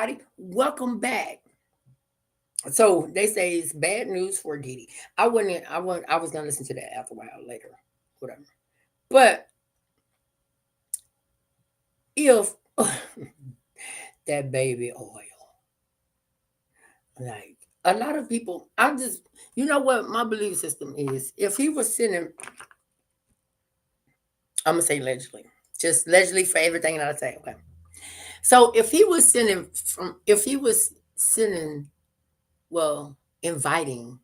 everybody. Welcome back. So they say it's bad news for Diddy. I wouldn't. I wouldn't. I was gonna listen to that after a while later, whatever. But if that baby oil, like a lot of people, I just, you know what my belief system is. If he was sending, I'm gonna say allegedly, just allegedly for everything that I say. Okay. So if he was sending if he was sending, well, inviting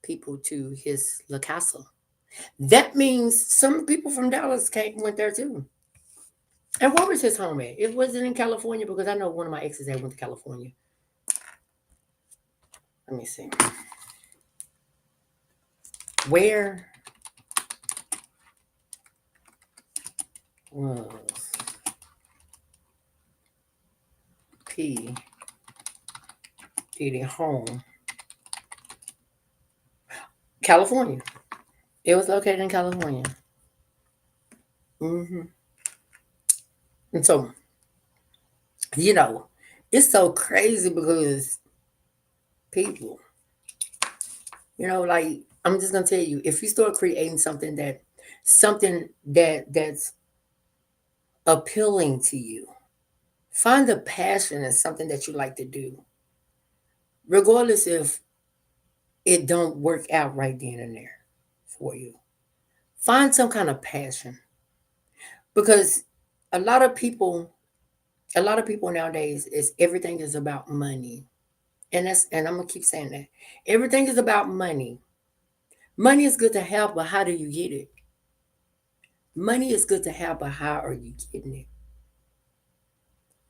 people to his La Casa. That means some people from Dallas came went there too. And where was his home at? It wasn't in California because I know one of my exes that went to California. Let me see. Where was P. Diddy home? California. It was located in California. hmm And so, you know, it's so crazy because people, like I'm just gonna tell you, if you start creating something that's appealing to you, find the passion in something that you like to do, regardless if it don't work out right then and there for you. Find some kind of passion because a lot of people, a lot of people nowadays is everything is about money, and I'm gonna keep saying that everything is about money. Money is good to have, but how do you get it? Money is good to have, but how are you getting it?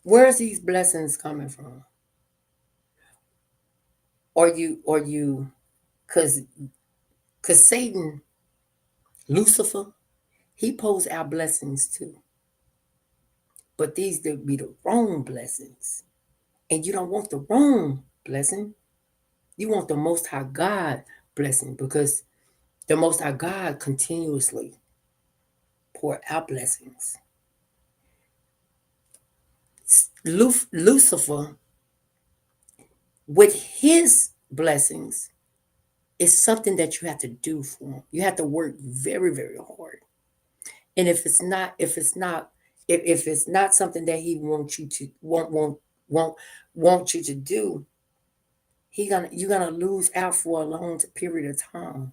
Where's these blessings coming from? Or you, because Satan, Lucifer, he pulls out blessings too. But these would be the wrong blessings. And you don't want the wrong blessing. You want the Most High God blessing because the Most High God continuously pour out blessings. Lucifer, with his blessings, is something that you have to do for him. You have to work very, very hard. And if it's not something that he wants you to won't want you to do, you're gonna lose out for a long period of time,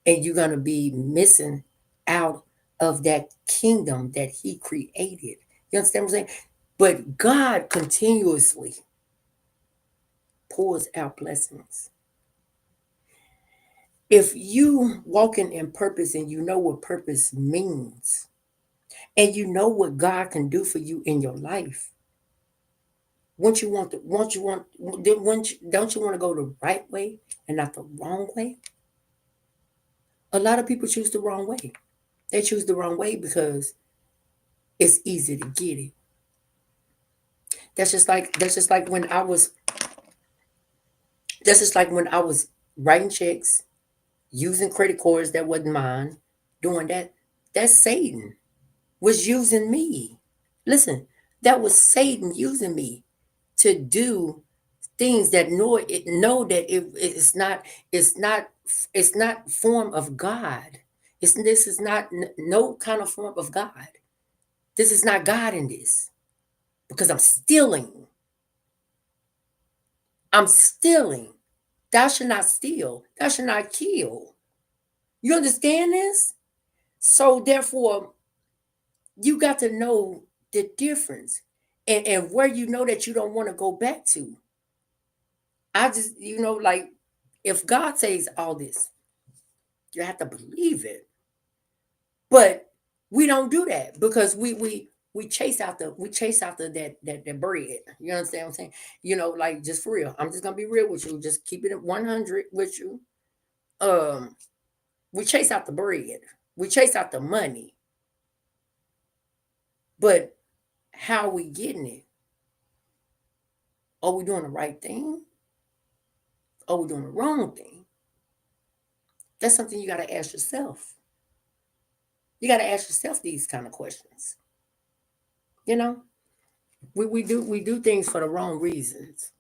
and you're gonna be missing out of that kingdom that he created. You understand what I'm saying? But God continuously pours out blessings. If you walking in purpose and you know what purpose means, and you know what God can do for you in your life, once you want to, once you want, don't you want to go the right way and not the wrong way? A lot of people choose the wrong way. They choose the wrong way because it's easy to get it. That's just like when I was that's just like when I was writing checks, using credit cards that wasn't mine, doing that. That's Satan was using me. Listen, that was Satan using me to do things that know that it's not it's not form of God. This is not no kind of form of God. This is not God in this because I'm stealing. I'm stealing. Thou shalt not steal. Thou shalt not kill. You understand this? So therefore, you got to know the difference and where you know that you don't want to go back to. I just, like if God says all this, you have to believe it. But we don't do that because we chase after that bread. You understand what I'm saying? Like just for real. I'm just gonna be real with you. Just keep it at 100 with you. Um, we chase out the bread. We chase out the money. But how are we getting it? Are we doing the right thing? Are we doing the wrong thing? That's something you got to ask yourself. You got to ask yourself these kind of questions. You know. We do things for the wrong reasons.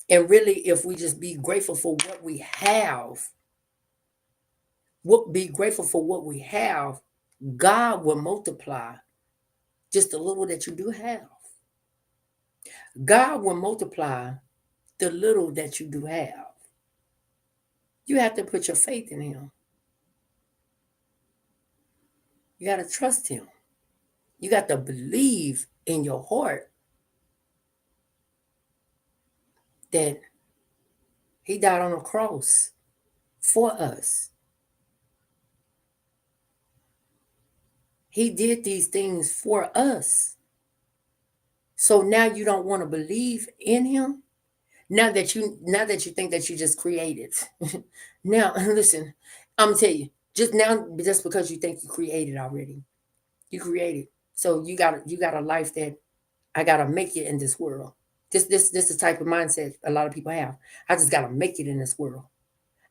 And really, if we just be grateful for what we have, be grateful for what we have, God will multiply just a little that you do have. God will multiply the little that you do have. You have to put your faith in Him. You got to trust Him. You got to believe in your heart that He died on the cross for us. He did these things for us. So now you don't want to believe in Him. Now that you think that you just created. Now listen, I'm gonna tell you, just because you think you created already, you created. So you got a life that I gotta make it in this world. This the type of mindset a lot of people have. I just gotta make it in this world.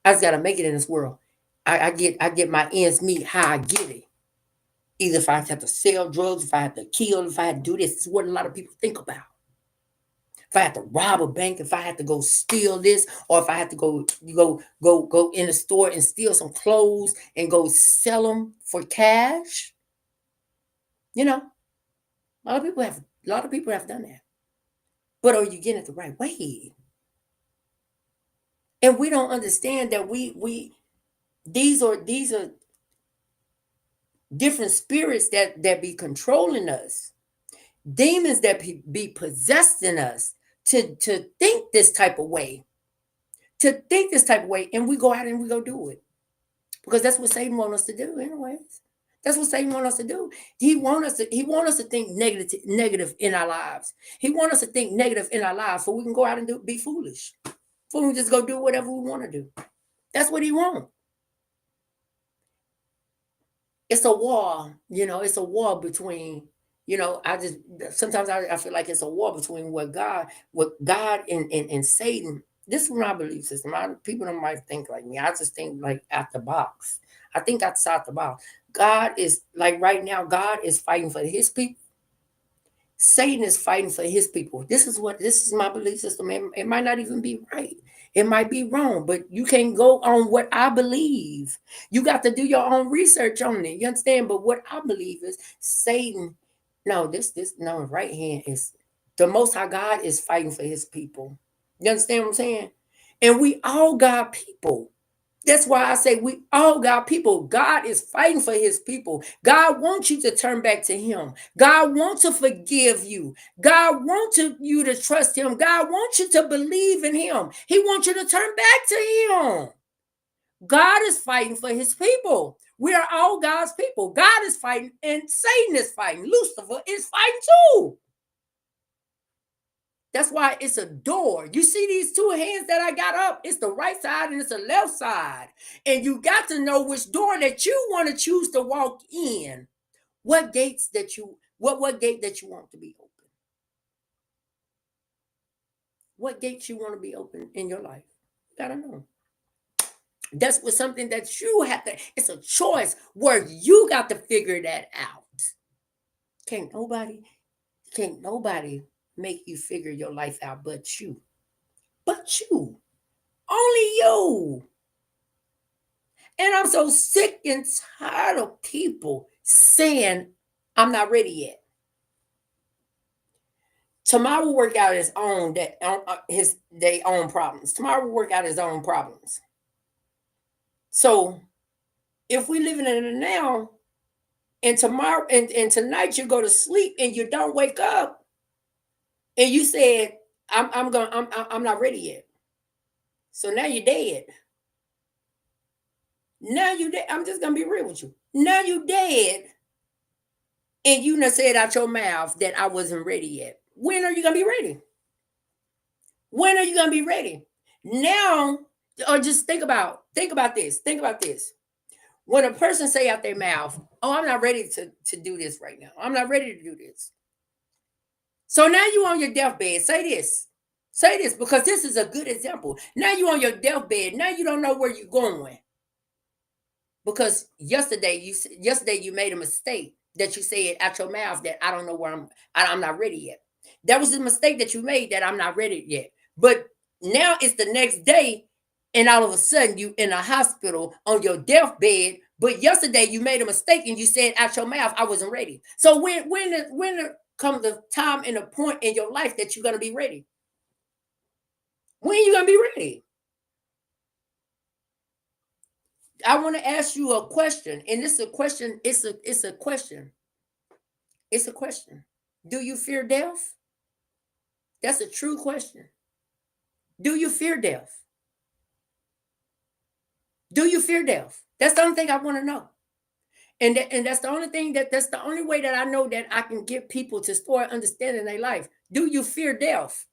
I just gotta make it in this world. I get my ends meet how I get it. Either if I have to sell drugs, if I have to kill, if I have to do this. This is what a lot of people think about. If I have to rob a bank, if I have to go steal this, or if I have to go in the store and steal some clothes and go sell them for cash, you know, a lot of people have done that. But are you getting it the right way? And we don't understand that we these are different spirits that be controlling us, demons that be possessing us to think this type of way, and we go out and we go do it because that's what Satan wants us to do, anyways. That's what Satan wants us to do. He want us to think negative in our lives. He want us to think negative in our lives so we can go out and be foolish. So we can just go do whatever we want to do. That's what he wants. It's a war, it's a war between, I just sometimes I feel like it's a war between what God and Satan. This is my belief system. People don't might think like me. I just think like out the box. I think outside the box. God is like right now, God is fighting for his people. Satan is fighting for his people. This is my belief system. It might not even be right. It might be wrong, but you can't go on what I believe. You got to do your own research on it. You understand? But what I believe is Satan. No, this no right hand is the Most High God is fighting for his people. You understand what I'm saying? And we all got people. That's why I say we all got people. God is fighting for his people. God wants you to turn back to him. God wants to forgive you. God wants you to trust him. God wants you to believe in him. He wants you to turn back to him. God is fighting for his people. We are all God's people. God is fighting and Satan is fighting. Lucifer is fighting too. That's why it's a door. You see these two hands that I got up? It's the right side and it's the left side. And you got to know which door that you want to choose to walk in. What gate that you want to be open? What gates you want to be open in your life? You gotta know. That's what something that you have to, it's a choice where you got to figure that out. Can't nobody make you figure your life out but you. But you. Only you. And I'm so sick and tired of people saying, I'm not ready yet. Tomorrow will work out their own problems. Tomorrow will work out his own problems. So if we living in the now, and tomorrow and tonight you go to sleep and you don't wake up, and you said, I'm not ready yet. So now you're dead. Now you dead. I'm just gonna be real with you. Now you dead, and you done said out your mouth that I wasn't ready yet. When are you gonna be ready? When are you gonna be ready? Now, or just think about this. Think about this. When a person say out their mouth, "Oh, I'm not ready to do this right now. I'm not ready to do this." So now you on your deathbed. Say this. Say this because this is a good example. Now you on your deathbed. Now you don't know where you're going because yesterday you made a mistake. that you said out your mouth that I don't know where I'm not ready yet. That was the mistake that you made, that I'm not ready yet. But now it's the next day, and all of a sudden you in a hospital on your deathbed. But yesterday you made a mistake and you said out your mouth, I wasn't ready. So when comes the time and the point in your life that you're gonna be ready? When you gonna be ready? I want to ask you a question, and it's a question. It's a question. It's a question. Do you fear death? That's a true question. Do you fear death? Do you fear death? That's the only thing I want to know. And that's the only thing that's the only way that I know that I can get people to start understanding their life. Do you fear death?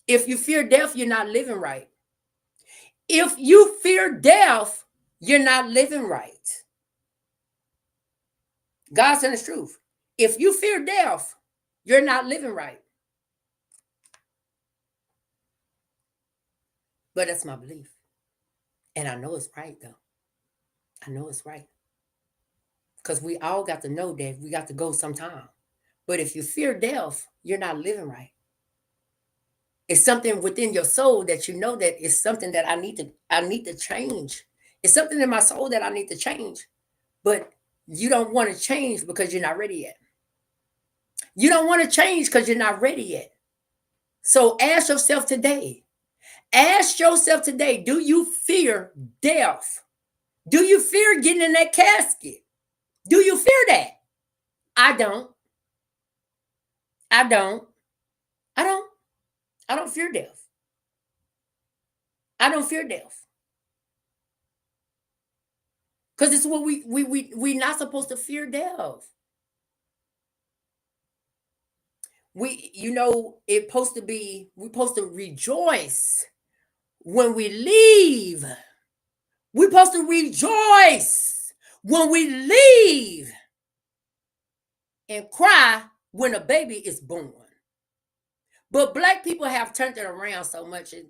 If you fear death, you're not living right. If you fear death, you're not living right. God said the truth. If you fear death, you're not living right. But that's my belief. And I know it's right, though. I know it's right. Because we all got to know that we got to go sometime. But if you fear death, you're not living right. It's something within your soul that you know that is something that I need to change. It's something in my soul that I need to change. But you don't want to change because you're not ready yet. You don't want to change because you're not ready yet. So ask yourself today. Ask yourself today, do you fear death? Do you fear getting in that casket? Do you fear that? I don't. I don't. I don't. I don't fear death. I don't fear death. Because it's what we not supposed to fear death. It's supposed to be, we're supposed to rejoice when we leave. We're supposed to rejoice when we leave and cry when a baby is born. But black people have turned it around so much it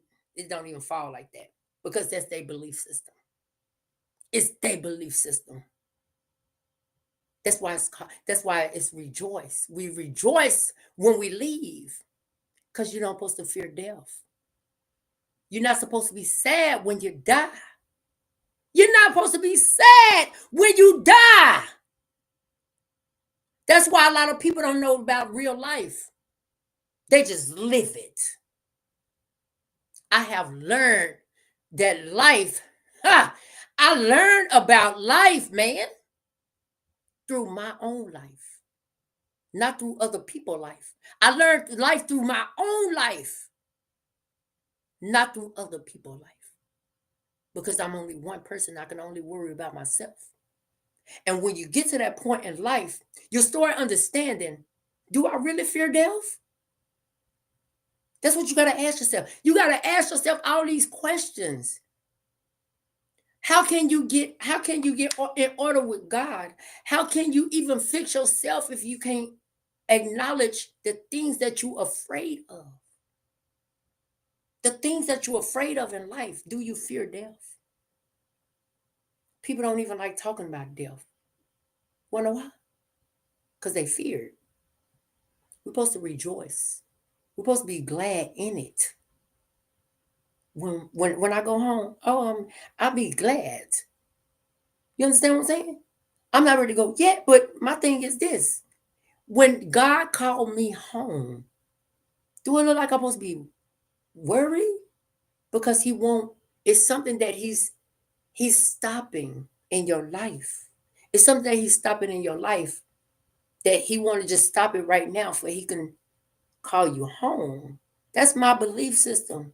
don't even fall like that because that's their belief system. It's their belief system. That's why it's rejoice. We rejoice when we leave because you're not supposed to fear death. You're not supposed to be sad when you die. You're not supposed to be sad when you die. That's why a lot of people don't know about real life. They just live it. I have learned that life, I learned about life, man, through my own life, not through other people's life. I learned life through my own life, not through other people's life. Because I'm only one person, I can only worry about myself. And when you get to that point in life, you start understanding, do I really fear death? That's what you got to ask yourself. You got to ask yourself all these questions. How can you get in order with God? How can you even fix yourself if you can't acknowledge the things that you're afraid of? The things that you're afraid of in life. Do you fear death? People don't even like talking about death. Wanna know why? Because they fear it. We're supposed to rejoice. We're supposed to be glad in it. When I go home, I'll be glad. You understand what I'm saying? I'm not ready to go yet, but my thing is this. When God called me home, do it look like I'm supposed to be worried? Because he won't, it's something that he's stopping in your life. It's something that he's stopping in your life that he want to just stop it right now so he can call you home. That's my belief system.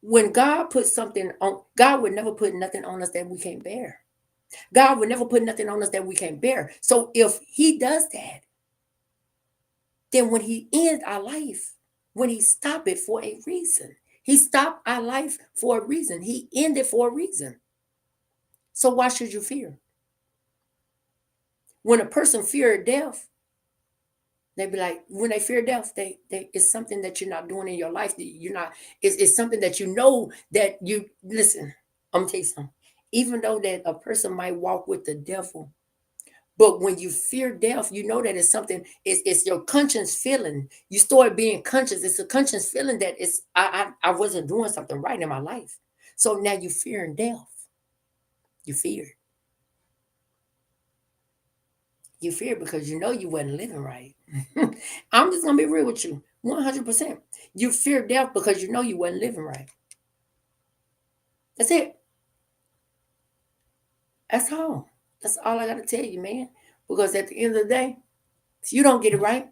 When God puts something on, God would never put nothing on us that we can't bear. God would never put nothing on us that we can't bear. So if he does that, then when he ends our life, when he stopped it for a reason, he stopped our life for a reason. He ended for a reason. So why should you fear? When a person fears death, they be like, when they fear death, they it's something that you're not doing in your life. That you're not, it's something that you know that you listen. I'm gonna tell you something. Even though that a person might walk with the devil, But when you fear death, you know that it's something, it's your conscience feeling. You start being conscious. It's a conscious feeling that I wasn't doing something right in my life. So now you fearing death. You fear. You fear because you know you wasn't living right. I'm just gonna be real with you. 100%. You fear death because you know you wasn't living right. That's it. That's all. That's all I gotta tell you, man. Because at the end of the day, if you don't get it right,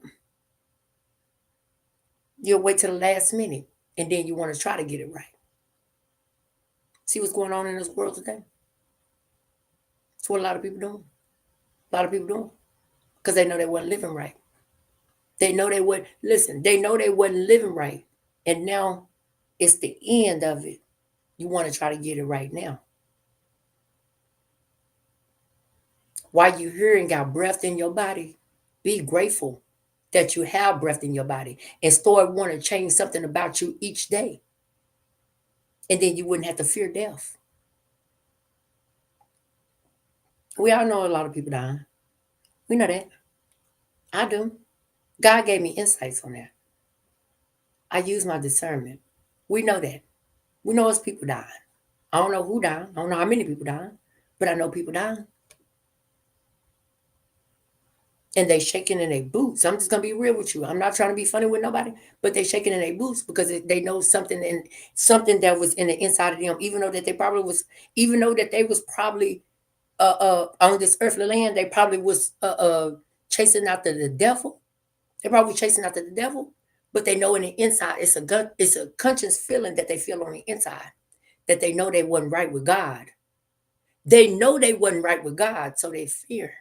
you'll wait till the last minute and then you want to try to get it right. See what's going on in this world today? That's what a lot of people doing. A lot of people doing. Because they know they wasn't living right. They know they would listen, they know they wasn't living right. And now it's the end of it. You want to try to get it right now. While you're here and got breath in your body, be grateful that you have breath in your body and start wanting to change something about you each day. And then you wouldn't have to fear death. We all know a lot of people dying. We know that. I do. God gave me insights on that. I use my discernment. We know that. We know it's people dying. I don't know who dying. I don't know how many people dying, but I know people dying. And they shaking in their boots. I'm just gonna be real with you. I'm not trying to be funny with nobody, but they shaking in their boots because they know something and something that was in the inside of them. Even though that they was probably on this earthly land, they probably was chasing after the devil. They probably chasing after the devil, but they know in the inside it's a conscious feeling that they feel on the inside that they know they wasn't right with God. They know they wasn't right with God, so they fear.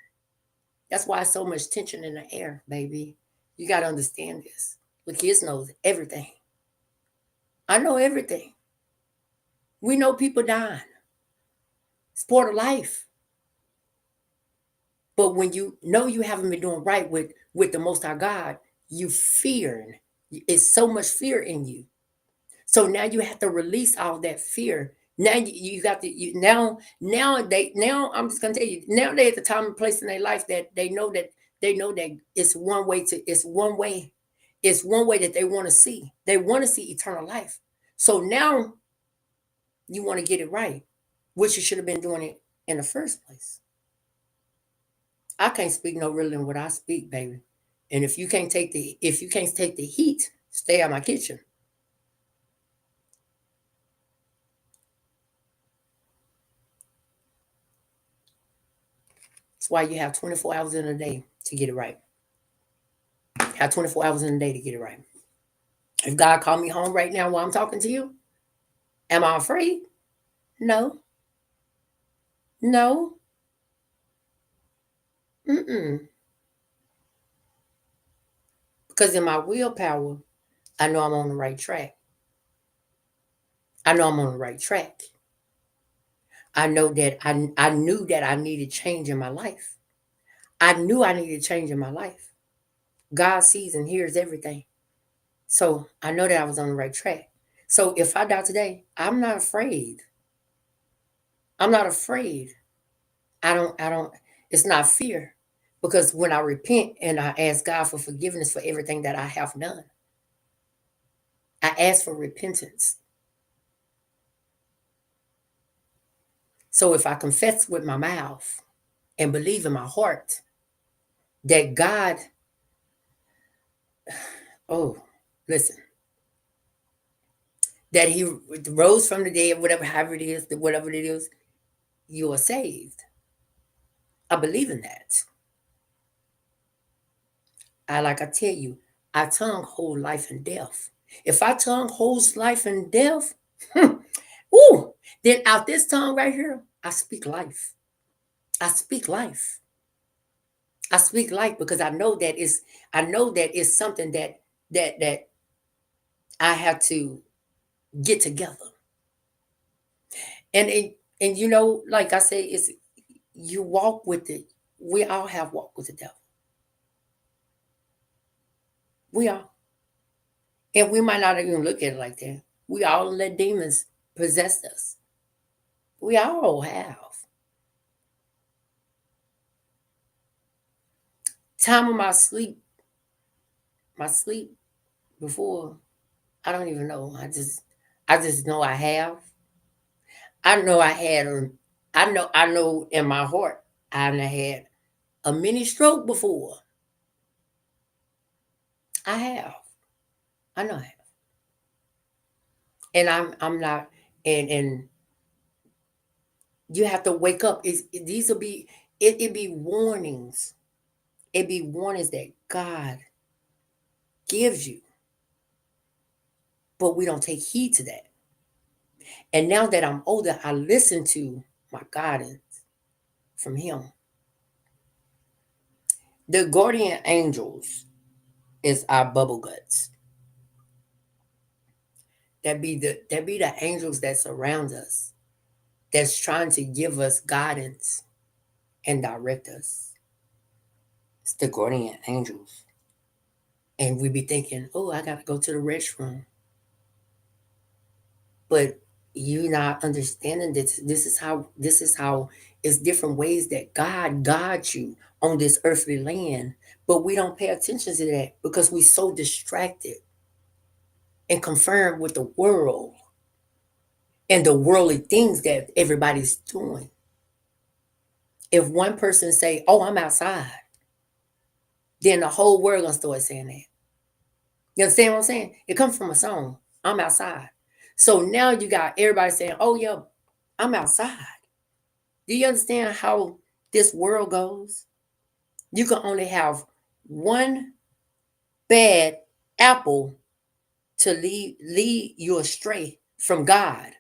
That's why so much tension in the air, baby. You got to understand this. The kids knows everything. I know everything. We know people dying. It's part of life. But when you know you haven't been doing right with the Most High God, you fear. It's so much fear in you. So now you have to release all that fear. Now you got to now I'm just gonna tell you now they at the time and place in their life that they know that it's one way that they want to see. They want to see eternal life. So now you want to get it right, which you should have been doing it in the first place. I can't speak no realer than what I speak, baby. And if you can't take the heat, stay out my kitchen. That's why you have 24 hours in a day to get it right. Have 24 hours in a day to get it right. If God called me home right now while I'm talking to you, am I afraid? No. No. Mm-mm. Because in my willpower, I know I'm on the right track. I know I'm on the right track. I know that I knew that I needed change in my life. I knew I needed change in my life. God sees and hears everything. So I know that I was on the right track. So if I die today, I'm not afraid. I'm not afraid. I don't, it's not fear. Because when I repent and I ask God for forgiveness for everything that I have done, I ask for repentance. So if I confess with my mouth and believe in my heart that God, oh, listen, that He rose from the dead, whatever it is, you are saved. I believe in that. Like I tell you, our tongue hold life and death. If our tongue holds life and death, ooh, then out this tongue right here, I speak life. I speak life. I speak life because I know that it's something that I have to get together. And you know, like I say, it's you walk with it. We all have walked with the devil. We all. And we might not even look at it like that. We all let demons possess us. We all have. time of my sleep before, I don't even know. I just know I have. I know I had I know in my heart I had a mini stroke before. I have. I know I have. And I'm not and you have to wake up. These will be it be warnings. It be warnings that God gives you, but we don't take heed to that. And now that I'm older, I listen to my guidance from Him. The guardian angels is our bubble guts. That be the angels that surround us, that's trying to give us guidance and direct us. It's the guardian angels. And we be thinking, oh, I gotta go to the restroom. But you not understanding this. This is how it's different ways that God guides you on this earthly land. But we don't pay attention to that because we're so distracted and confirmed with the world and the worldly things that everybody's doing. If one person say, oh, I'm outside, then the whole world gonna start saying that. You understand what I'm saying? It comes from a song. I'm outside. So now you got everybody saying, oh yeah, I'm outside. Do you understand how this world goes? You can only have one bad apple to lead you astray from God.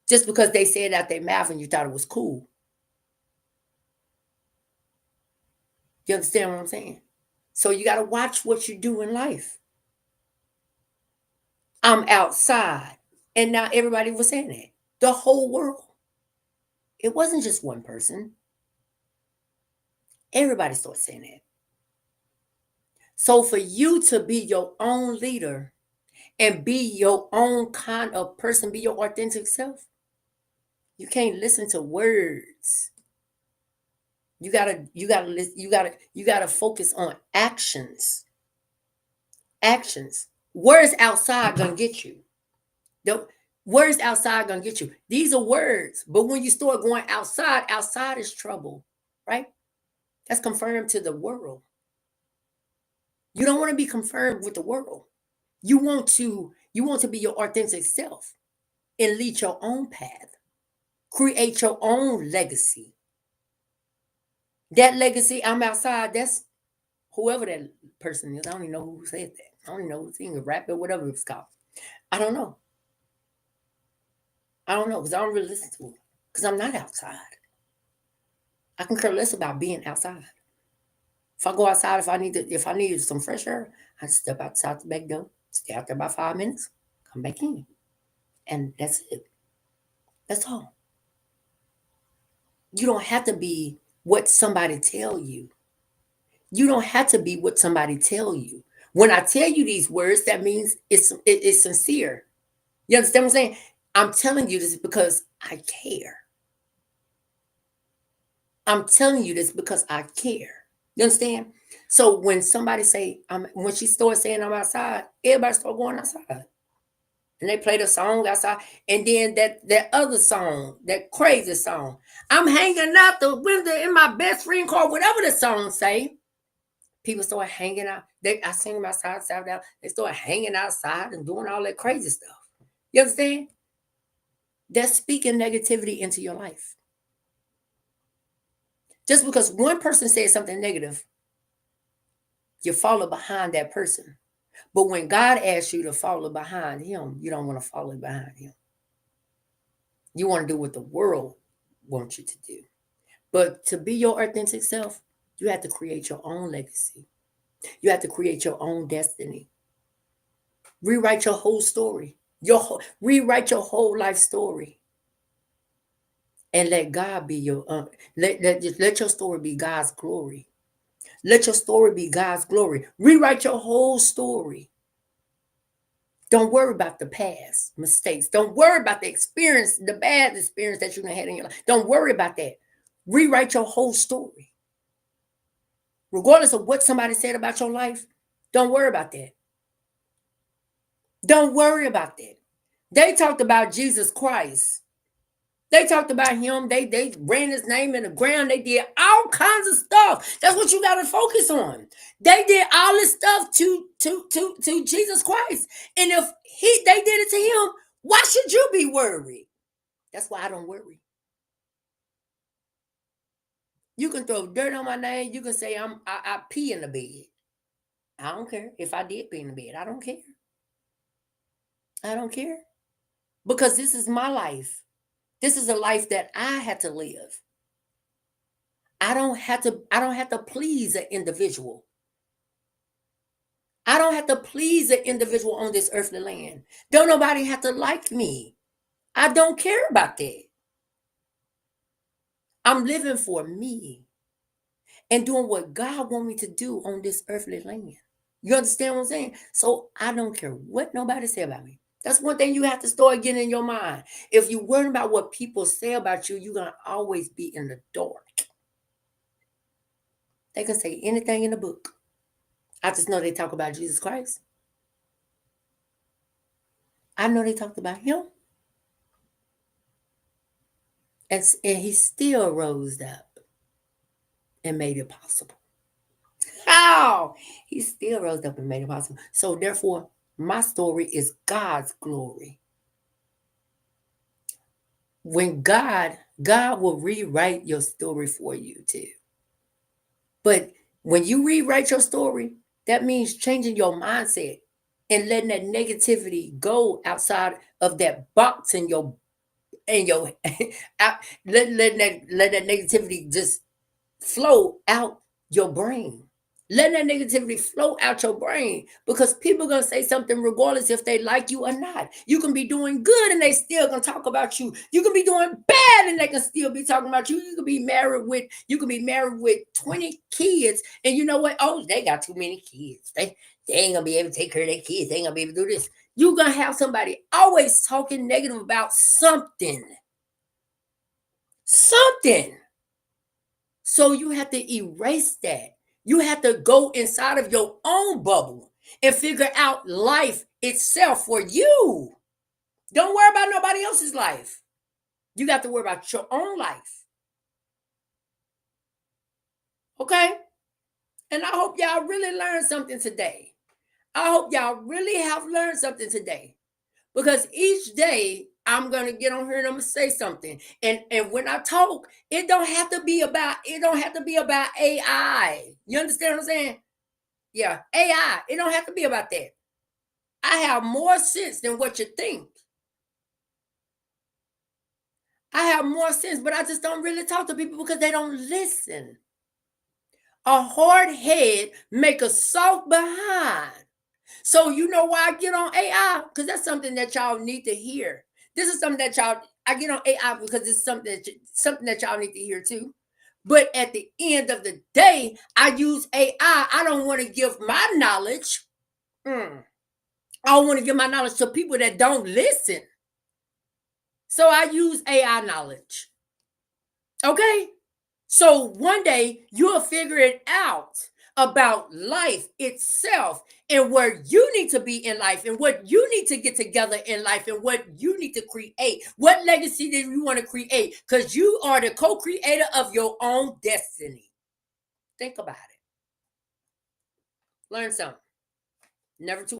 Just because they said it out their mouth and you thought it was cool. You understand what I'm saying? So you got to watch what you do in life. I'm outside. And now everybody was saying that. The whole world. It wasn't just one person. Everybody started saying that. So for you to be your own leader and be your own kind of person, be your authentic self, you can't listen to words. You gotta focus on actions. Actions. Words outside gonna get you. The words outside gonna get you. These are words, but when you start going outside, outside is trouble, right? That's confirmed to the world. You don't want to be confirmed with the world. You want to be your authentic self and lead your own path. Create your own legacy. That legacy, I'm outside, that's whoever that person is. I don't even know who said that. I don't even know who's singing, rap, or whatever it's called. I don't know. I don't know because I don't really listen to it because I'm not outside. I can care less about being outside. If I go outside, if I need some fresh air, I step outside the back door, stay out there about 5 minutes, come back in, and that's it. That's all. You don't have to be what somebody tell you. You don't have to be what somebody tell you. When I tell you these words, that means it's sincere. You understand what I'm saying? I'm telling you this because I care. I'm telling you this because I care. You understand? So when somebody say, when she starts saying I'm outside, everybody start going outside. And they play the song outside. And then that other song, that crazy song, I'm hanging out the window in my best friend car, whatever the song say. People start hanging out. I sing them outside. They start hanging outside and doing all that crazy stuff. You understand? That's speaking negativity into your life. Just because one person says something negative, you follow behind that person. But when God asks you to follow behind Him, you don't want to follow behind Him. You want to do what the world wants you to do. But to be your authentic self, you have to create your own legacy. You have to create your own destiny. Rewrite your whole story. Rewrite your whole life story. And let God be your let your story be God's glory. Let your story be God's glory. Rewrite your whole story. Don't worry about the past mistakes. Don't worry about the experience, the bad experience that you had in your life. Don't worry about that. Rewrite your whole story. regardless of what somebody said about your life, don't worry about that. Don't worry about that. They talked about Jesus Christ. They talked about him. They ran his name in the ground. They did all kinds of stuff. That's what you got to focus on. They did all this stuff to Jesus Christ. And if they did it to him, why should you be worried? That's why I don't worry. You can throw dirt on my name. You can say I pee in the bed. I don't care if I did pee in the bed. I don't care. I don't care. Because this is my life. This is a life that I had to live. I don't have to please an individual. I don't have to please an individual on this earthly land. Don't nobody have to like me. I don't care about that. I'm living for me and doing what God wants me to do on this earthly land. You understand what I'm saying? So I don't care what nobody say about me. That's one thing you have to start getting in your mind. If you worry about what people say about you, you're going to always be in the dark. They can say anything in the book. I just know they talk about Jesus Christ. I know they talked about him. And he still rose up and made it possible. How? He still rose up and made it possible. So therefore, my story is God's glory. When God will rewrite your story for you too. But when you rewrite your story, that means changing your mindset and letting that negativity go outside of that box in your out, let that negativity just flow out your brain. Let that negativity flow out your brain because people are going to say something regardless if they like you or not. You can be doing good and they still going to talk about you. You can be doing bad and they can still be talking about you. You can be married with 20 kids and you know what? Oh, they got too many kids. They ain't going to be able to take care of their kids. They ain't going to be able to do this. You're going to have somebody always talking negative about something. Something. So you have to erase that. You have to go inside of your own bubble and figure out life itself for you. Don't worry about nobody else's life. You got to worry about your own life. Okay? And I hope y'all really learned something today. I hope y'all really have learned something today. Because each day I'm gonna get on here and I'm gonna say something. And when I talk, it don't have to be about AI. You understand what I'm saying? Yeah, AI. It don't have to be about that. I have more sense than what you think. I have more sense, but I just don't really talk to people because they don't listen. A hard head make a soft behind. So you know why I get on AI? Because that's something that y'all need to hear. This is something that I get on AI because it's something that y'all need to hear too. But at the end of the day, I use AI. I don't want to give my knowledge. I don't want to give my knowledge to people that don't listen. So I use AI knowledge. Okay? So one day you'll figure it out about life itself and where you need to be in life and what you need to get together in life and what you need to create. What legacy do you want to create? Because you are the co-creator of your own destiny. Think about it. Learn something. Never too